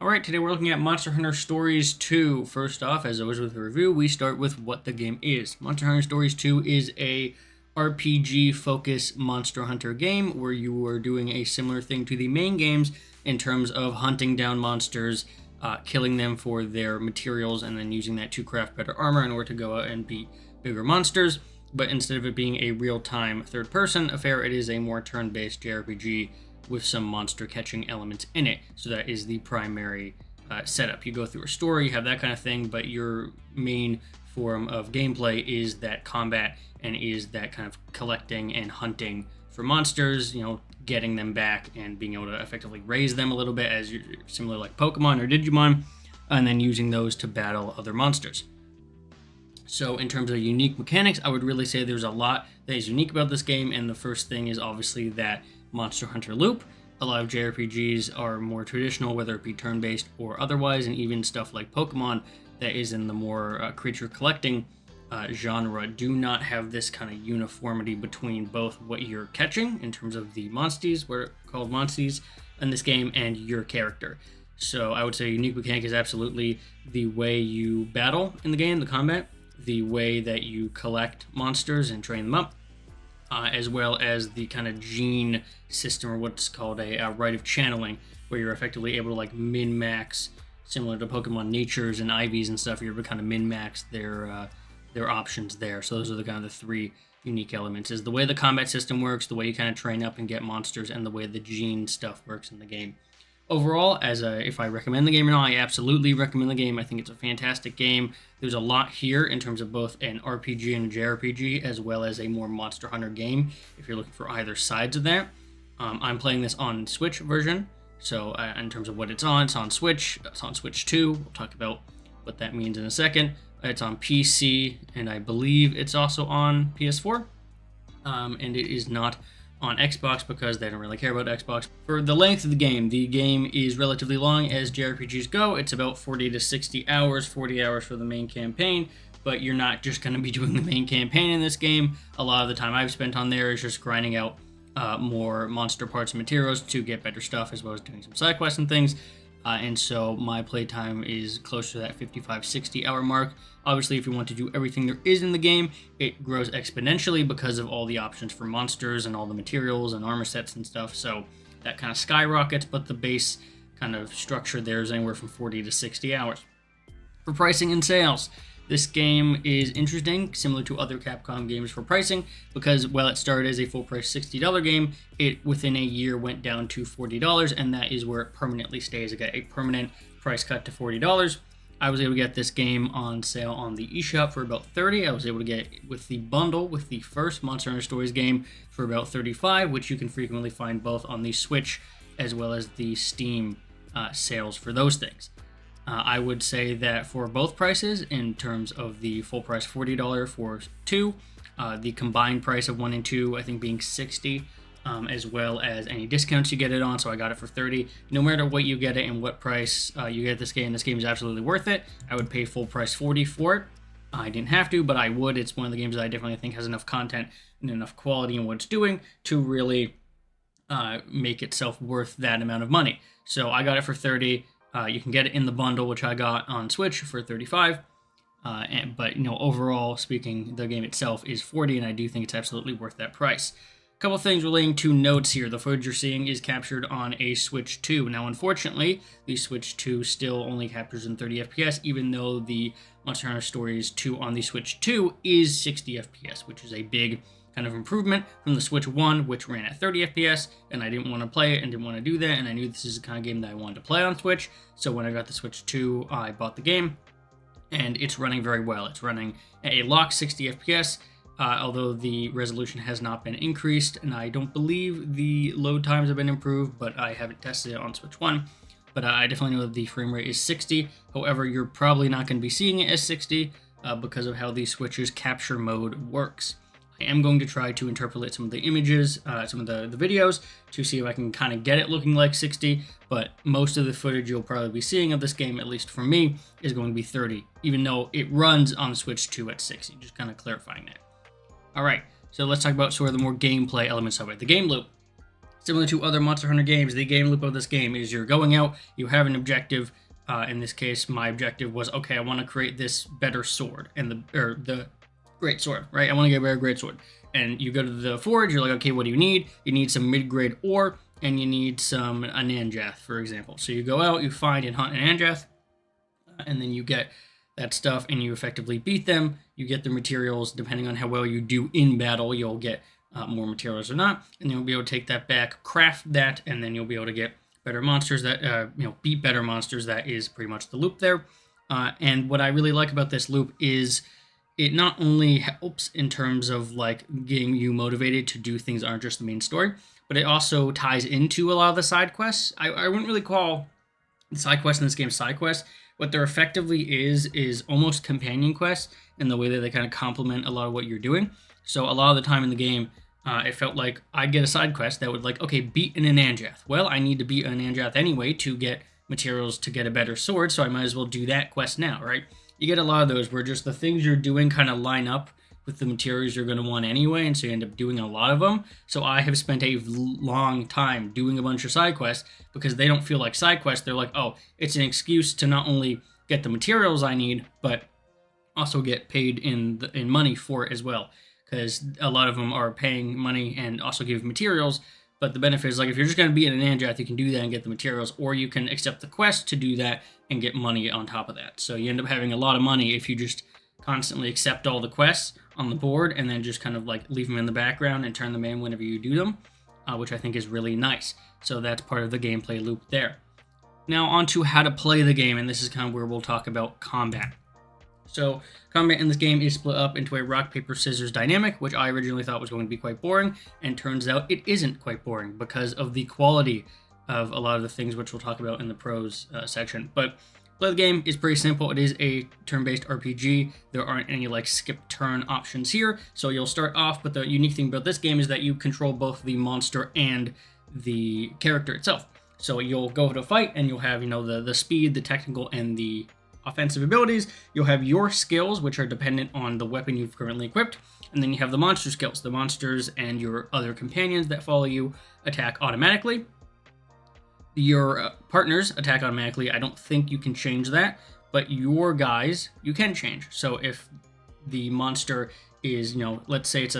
Alright, today we're looking at Monster Hunter Stories 2. First off, as always with the review, we start with what the game is. Monster Hunter Stories 2 is a RPG-focused Monster Hunter game where you are doing a similar thing to the main games in terms of hunting down monsters, killing them for their materials, and then using that to craft better armor in order to go out and beat bigger monsters. But instead of it being a real-time third-person affair, it is a more turn-based JRPG with some monster catching elements in it. So that is the primary setup. You go through a story, you have that kind of thing, but your main form of gameplay is that combat and is that kind of collecting and hunting for monsters, getting them back and being able to effectively raise them a little bit as you're similar like Pokemon or Digimon, and then using those to battle other monsters. So in terms of unique mechanics, I would really say there's a lot that is unique about this game, and the first thing is obviously that Monster Hunter loop. A lot of JRPGs are more traditional, whether it be turn-based or otherwise, and even stuff like Pokemon that is in the more creature collecting genre do not have this kind of uniformity between both what you're catching in terms of the monsties, what are called monsties in this game, and your character. So I would say a unique mechanic is absolutely the way you battle in the game, the combat, the way that you collect monsters and train them up, as well as the kind of gene system, or what's called a rite of channeling, where you're effectively able to like min-max, similar to Pokemon Natures and Ivies and stuff. You're able to kind of min-max their options there. So those are the kind of the three unique elements: is the way the combat system works, the way you kind of train up and get monsters, and the way the gene stuff works in the game. Overall, if I recommend the game or not, I absolutely recommend the game. I think it's a fantastic game. There's a lot here in terms of both an RPG and a JRPG, as well as a more Monster Hunter game, if you're looking for either sides of that. I'm playing this on Switch version, so in terms of what it's on Switch. It's on Switch 2. We'll talk about what that means in a second. It's on PC, and I believe it's also on PS4. And it is not on Xbox because they don't really care about Xbox. For the length of the game is relatively long as JRPGs go. It's about 40 to 60 hours, 40 hours for the main campaign, but you're not just going to be doing the main campaign in this game. A lot of the time I've spent on there is just grinding out more monster parts and materials to get better stuff, as well as doing some side quests and things. And so my playtime is close to that 55-60 hour mark. Obviously, if you want to do everything there is in the game, it grows exponentially because of all the options for monsters and all the materials and armor sets and stuff. So that kind of skyrockets, but the base kind of structure there is anywhere from 40 to 60 hours. For pricing and sales, this game is interesting, similar to other Capcom games for pricing, because while it started as a full-price $60 game, it within a year went down to $40, and that is where it permanently stays. It got a permanent price cut to $40. I was able to get this game on sale on the eShop for about $30. I was able to get it with the bundle with the first Monster Hunter Stories game for about $35, which you can frequently find both on the Switch as well as the Steam sales for those things. I would say that for both prices, in terms of the full price $40 for 2, the combined price of 1 and 2, I think being $60, as well as any discounts you get it on, so I got it for $30. No matter what you get it and what price you get this game is absolutely worth it. I would pay full price $40 for it. I didn't have to, but I would. It's one of the games that I definitely think has enough content and enough quality in what it's doing to really make itself worth that amount of money. So I got it for $30. You can get it in the bundle, which I got on Switch for $35. But overall speaking, the game itself is $40, and I do think it's absolutely worth that price. A couple things relating to notes here. The footage you're seeing is captured on a Switch 2. Now, unfortunately, the Switch 2 still only captures in 30 FPS, even though the Monster Hunter Stories 2 on the Switch 2 is 60 FPS, which is a big kind of improvement from the Switch 1, which ran at 30 FPS, and I didn't want to play it and didn't want to do that, and I knew this is the kind of game that I wanted to play on Switch. So when I got the Switch 2, I bought the game, and it's running very well. It's running at a locked 60 FPS, although the resolution has not been increased, and I don't believe the load times have been improved, but I haven't tested it on Switch 1. But I definitely know that the frame rate is 60. However, you're probably not going to be seeing it as 60 because of how the Switch's capture mode works. I am going to try to interpolate some of the images, some of the videos, to see if I can kind of get it looking like 60, but most of the footage you'll probably be seeing of this game, at least for me, is going to be 30, even though it runs on Switch 2 at 60, just kind of clarifying that. Alright, so let's talk about sort of the more gameplay elements of it. The game loop. Similar to other Monster Hunter games, the game loop of this game is you're going out, you have an objective. In this case, my objective was, okay, I want to create this better sword, and the great sword, right? I want to get a better great sword. And you go to the forge, you're like, okay, what do you need? You need some mid-grade ore, and you need a Nanjath, for example. So you go out, you find and hunt an Nanjath, and then you get that stuff, and you effectively beat them. You get the materials. Depending on how well you do in battle, you'll get more materials or not, and you'll be able to take that back, craft that, and then you'll be able to get better monsters that beat better monsters. That is pretty much the loop there. And what I really like about this loop is it not only helps in terms of like getting you motivated to do things that aren't just the main story, but it also ties into a lot of the side quests. I wouldn't really call the side quests in this game side quests. What they're effectively is almost companion quests in the way that they kind of complement a lot of what you're doing. So a lot of the time in the game, it felt like I'd get a side quest that would like, okay, beat an Nanjath. Well, I need to beat an Nanjath anyway to get materials to get a better sword, so I might as well do that quest now, right? You get a lot of those where just the things you're doing kind of line up with the materials you're going to want anyway, and so you end up doing a lot of them. So I have spent a long time doing a bunch of side quests because they don't feel like side quests. They're like, oh, it's an excuse to not only get the materials I need, but also get paid in money for it as well. Because a lot of them are paying money and also give materials, but the benefit is like if you're just going to be in an Nanjath, you can do that and get the materials, or you can accept the quest to do that and get money on top of that. So you end up having a lot of money if you just constantly accept all the quests on the board and then just kind of like leave them in the background and turn them in whenever you do them, which I think is really nice. So that's part of the gameplay loop there. Now on to how to play the game, and this is kind of where we'll talk about combat. So combat in this game is split up into a rock, paper, scissors dynamic, which I originally thought was going to be quite boring, and turns out it isn't quite boring because of the quality of a lot of the things which we'll talk about in the pros section. But play the game is pretty simple. It is a turn-based RPG. There aren't any like skip turn options here, so you'll start off, but the unique thing about this game is that you control both the monster and the character itself. So you'll go to fight and you'll have, the speed, the technical, and the offensive abilities. You'll have your skills, which are dependent on the weapon you've currently equipped, and then you have the monster skills. The monsters and your other companions that follow you attack automatically. Your partners attack automatically. I don't think you can change that, but your guys you can change. So if the monster is, let's say it's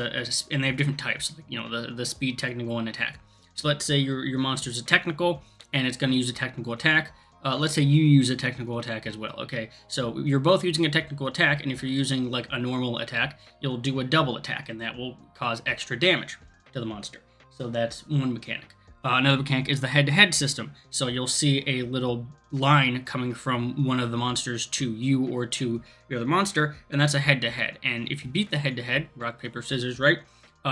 and they have different types, like, the speed, technical, and attack. So let's say your monster's a technical and it's going to use a technical attack. Let's say you use a technical attack as well, okay? So you're both using a technical attack, and if you're using like a normal attack, you'll do a double attack, and that will cause extra damage to the monster. So that's one mechanic. Another mechanic is the head-to-head system. So you'll see a little line coming from one of the monsters to you or to the other monster, and that's a head-to-head. And if you beat the head-to-head, rock, paper, scissors, right,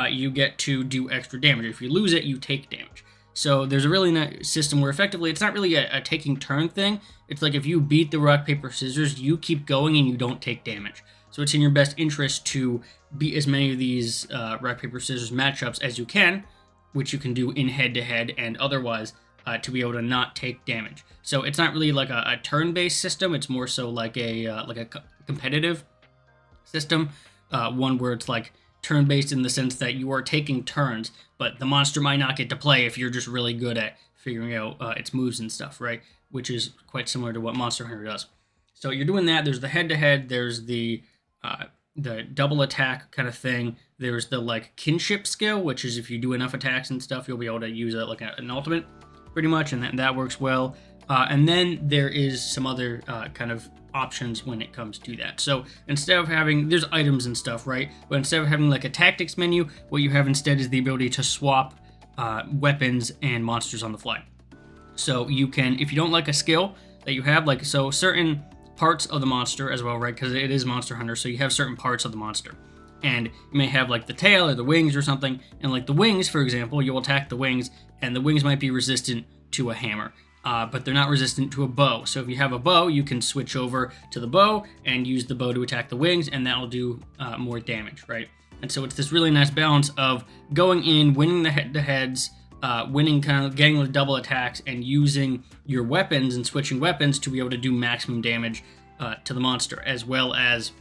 you get to do extra damage. If you lose it, you take damage. So there's a really nice system where effectively it's not really a taking turn thing. It's like if you beat the rock, paper, scissors, you keep going and you don't take damage. So it's in your best interest to beat as many of these rock, paper, scissors matchups as you can, which you can do in head-to-head and otherwise to be able to not take damage. So it's not really like a turn-based system. It's more so like a competitive system, one where it's like turn-based in the sense that you are taking turns, but the monster might not get to play if you're just really good at figuring out its moves and stuff, right? Which is quite similar to what Monster Hunter does. So you're doing that. There's the head-to-head. There's the double attack kind of thing. There's the like kinship skill, which is if you do enough attacks and stuff, you'll be able to use it like an ultimate, pretty much, and that works well. And then there is some other kind of options when it comes to that. So instead of having, there's items and stuff, right? But instead of having like a tactics menu, what you have instead is the ability to swap weapons and monsters on the fly. So you can, if you don't like a skill that you have, like, so certain parts of the monster as well, right? Because it is Monster Hunter, so you have certain parts of the monster. And you may have like the tail or the wings or something. And like the wings, for example, you'll attack the wings, and the wings might be resistant to a hammer. But they're not resistant to a bow. So if you have a bow, you can switch over to the bow and use the bow to attack the wings, and that'll do more damage, right? And so it's this really nice balance of going in, winning the head-to-heads, winning kind of getting the double attacks, and using your weapons and switching weapons to be able to do maximum damage to the monster, as well as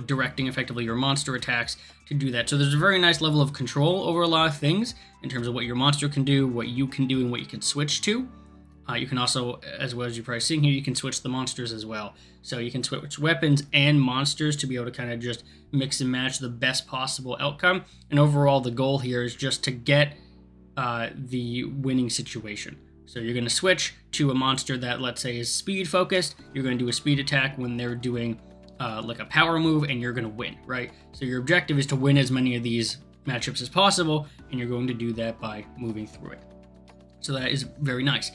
directing effectively your monster attacks to do that. So there's a very nice level of control over a lot of things in terms of what your monster can do, what you can do, and what you can switch to. You can also, as well as you're probably seeing here, you can switch the monsters as well. So you can switch weapons and monsters to be able to kind of just mix and match the best possible outcome. And overall, the goal here is just to get the winning situation. So you're going to switch to a monster that, let's say, is speed focused. You're going to do a speed attack when they're doing like a power move, and you're going to win, right? So your objective is to win as many of these matchups as possible, and you're going to do that by moving through it. So that is very nice.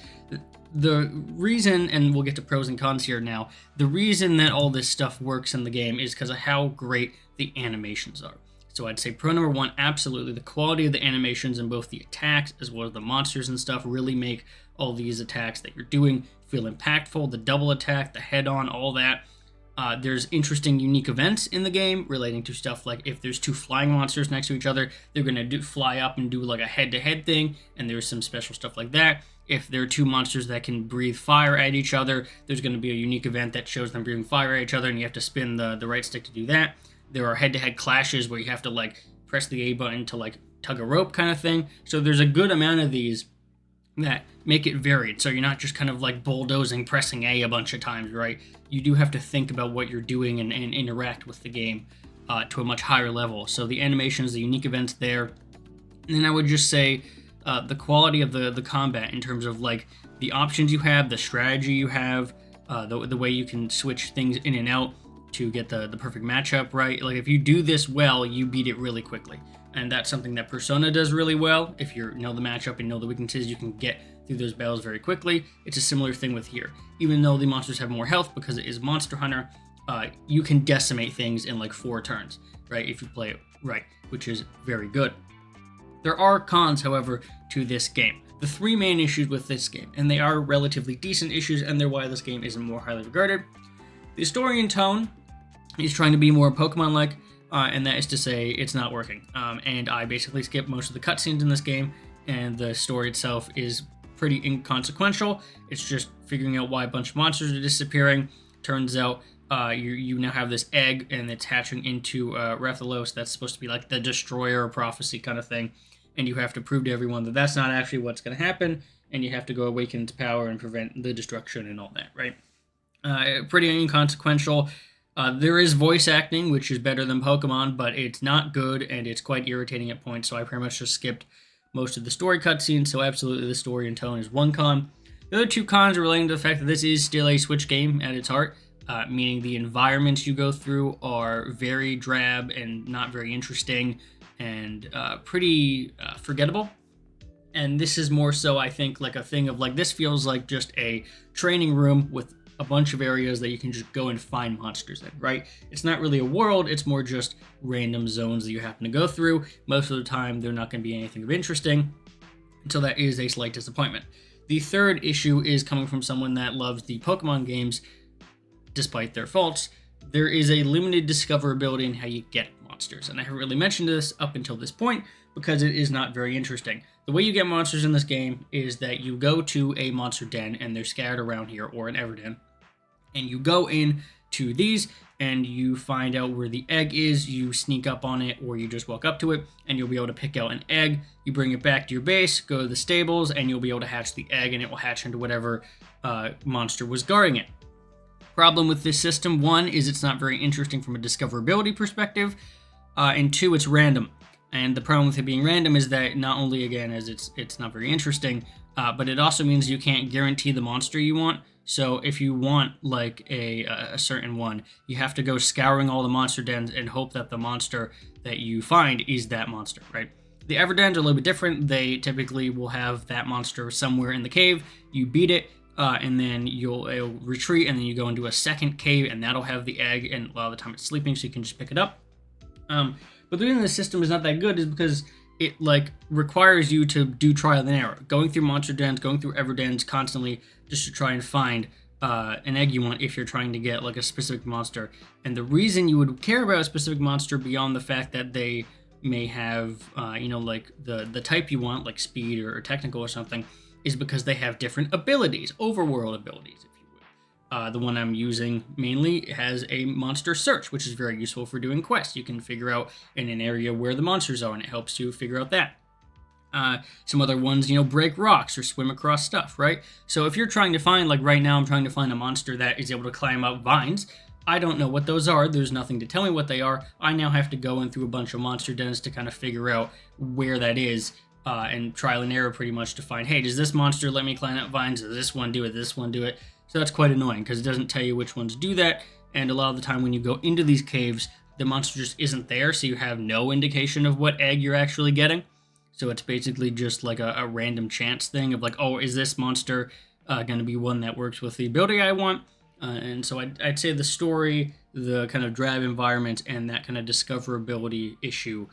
The reason, and we'll get to pros and cons here now, the reason that all this stuff works in the game is because of how great the animations are. So I'd say pro number one, absolutely. The quality of the animations in both the attacks as well as the monsters and stuff really make all these attacks that you're doing feel impactful. The double attack, the head-on, all that. There's interesting, unique events in the game relating to stuff like if there's two flying monsters next to each other, they're going to fly up and do like a head-to-head thing, and there's some special stuff like that. If there are two monsters that can breathe fire at each other, there's going to be a unique event that shows them breathing fire at each other, and you have to spin the right stick to do that. There are head-to-head clashes where you have to like press the A button to like tug a rope kind of thing. So there's a good amount of these that make it varied. So you're not just kind of like bulldozing, pressing A bunch of times, right? You do have to think about what you're doing and interact with the game to a much higher level. So the animations, the unique events there. And then I would just say the quality of the combat in terms of like the options you have, the strategy you have, the way you can switch things in and out to get the perfect matchup, right? Like if you do this well, you beat it really quickly. And that's something that Persona does really well. If you know the matchup and know the weaknesses, you can get through those battles very quickly. It's a similar thing with here. Even though the monsters have more health because it is Monster Hunter, you can decimate things in like 4 turns, right? If you play it right, which is very good. There are cons, however, to this game. The 3 main issues with this game, and they are relatively decent issues, and they're why this game isn't more highly regarded. The story and tone is trying to be more Pokemon-like, and that is to say it's not working. And I basically skipped most of the cutscenes in this game, and the story itself is pretty inconsequential. It's just figuring out why a bunch of monsters are disappearing. Turns out you now have this egg, and it's hatching into Rathalos. That's supposed to be like the destroyer prophecy kind of thing, and you have to prove to everyone that that's not actually what's going to happen, and you have to go awaken its power and prevent the destruction and all that, right? Pretty inconsequential. There is voice acting, which is better than Pokemon, but it's not good, and it's quite irritating at points, so I pretty much just skipped most of the story cutscenes, so absolutely the story and tone is one con. The other 2 cons are relating to the fact that this is still a Switch game at its heart, meaning the environments you go through are very drab and not very interesting and pretty forgettable. And this is more so, I think, like a thing of like, this feels like just a training room with a bunch of areas that you can just go and find monsters in, right? It's not really a world, it's more just random zones that you happen to go through. Most of the time, they're not going to be anything of interesting, so that is a slight disappointment. The third issue is coming from someone that loves the Pokemon games, despite their faults. There is a limited discoverability in how you get monsters, and I haven't really mentioned this up until this point because it is not very interesting. The way you get monsters in this game is that you go to a monster den, and they're scattered around here, or an Everden, and you go in to these, and you find out where the egg is, you sneak up on it, or you just walk up to it, and you'll be able to pick out an egg, you bring it back to your base, go to the stables, and you'll be able to hatch the egg, and it will hatch into whatever monster was guarding it. Problem with this system, 1, is it's not very interesting from a discoverability perspective, and 2, it's random. And the problem with it being random is that not only, again, as it's not very interesting, but it also means you can't guarantee the monster you want. So if you want like a certain one, you have to go scouring all the monster dens and hope that the monster that you find is that monster, right? The Everdens are a little bit different. They typically will have that monster somewhere in the cave. You beat it, and then it'll retreat, and then you go into a second cave, and that'll have the egg, and a lot of the time it's sleeping, so you can just pick it up. But the reason the system is not that good is because it like requires you to do trial and error, going through monster dens, going through Everdens constantly just to try and find an egg you want if you're trying to get like a specific monster. And the reason you would care about a specific monster beyond the fact that they may have, like the type you want, like speed or technical or something, is because they have different abilities, overworld abilities, if you will. The one I'm using mainly has a monster search, which is very useful for doing quests. You can figure out in an area where the monsters are, and it helps you figure out that. Some other ones, break rocks or swim across stuff, right? So if you're trying to find, like right now, I'm trying to find a monster that is able to climb up vines. I don't know what those are. There's nothing to tell me what they are. I now have to go in through a bunch of monster dens to kind of figure out where that is, and trial and error pretty much to find, hey, does this monster let me climb up vines? Does this one do it? Does this one do it? So that's quite annoying because it doesn't tell you which ones do that. And a lot of the time when you go into these caves, the monster just isn't there, so you have no indication of what egg you're actually getting. So it's basically just like a random chance thing of like, oh, is this monster going to be one that works with the ability I want? And so I'd say the story, the kind of drab environment, and that kind of discoverability issue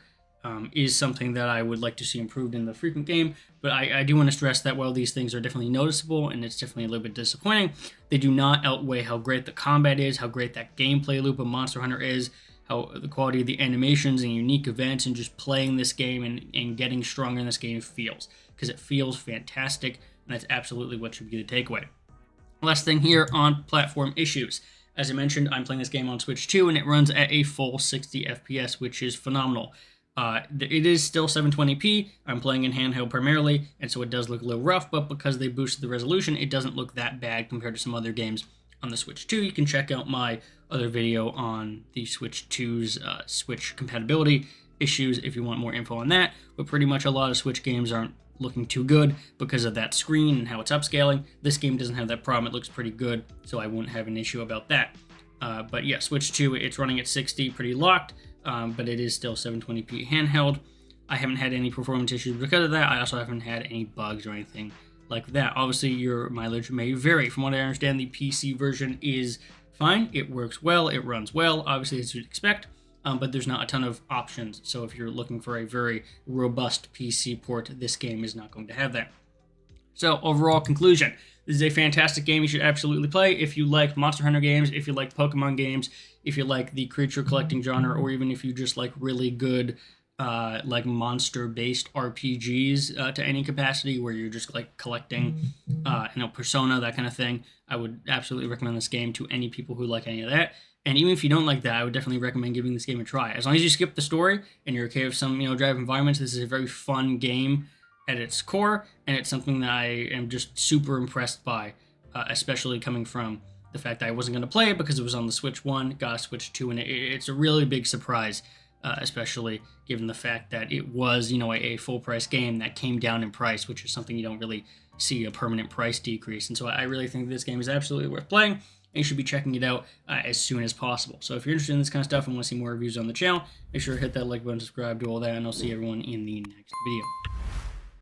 is something that I would like to see improved in the frequent game. But I do want to stress that while these things are definitely noticeable and it's definitely a little bit disappointing, they do not outweigh how great the combat is, how great that gameplay loop of Monster Hunter is, how the quality of the animations and unique events and just playing this game and getting stronger in this game feels. Because it feels fantastic, and that's absolutely what should be the takeaway. Last thing here on platform issues. As I mentioned, I'm playing this game on Switch 2, and it runs at a full 60 FPS, which is phenomenal. It is still 720p. I'm playing in handheld primarily, and so it does look a little rough, but because they boosted the resolution, it doesn't look that bad compared to some other games on the Switch 2. You can check out my other video on the Switch 2's Switch compatibility issues if you want more info on that, but pretty much a lot of Switch games aren't looking too good because of that screen and how it's upscaling. This game doesn't have that problem. It looks pretty good, so I wouldn't have an issue about that. But yeah, Switch 2, it's running at 60, pretty locked, but it is still 720p handheld. I haven't had any performance issues because of that. I also haven't had any bugs or anything like that. Obviously, your mileage may vary. From what I understand, the PC version is fine. It works well. It runs well, obviously, as you'd expect. But there's not a ton of options. So if you're looking for a very robust PC port, this game is not going to have that. So overall conclusion, this is a fantastic game you should absolutely play. If you like Monster Hunter games, if you like Pokemon games, if you like the creature collecting genre, or even if you just like really good like monster-based RPGs to any capacity where you're just like collecting, Persona, that kind of thing, I would absolutely recommend this game to any people who like any of that. And even if you don't like that, I would definitely recommend giving this game a try. As long as you skip the story and you're okay with some, drive environments, this is a very fun game at its core, and it's something that I am just super impressed by, especially coming from the fact that I wasn't going to play it because it was on the Switch 1, got a Switch 2, and it's a really big surprise, especially given the fact that it was, a full-price game that came down in price, which is something you don't really see a permanent price decrease. And so I really think this game is absolutely worth playing, and you should be checking it out as soon as possible. So if you're interested in this kind of stuff and want to see more reviews on the channel, make sure to hit that like button, subscribe, do all that, and I'll see everyone in the next video.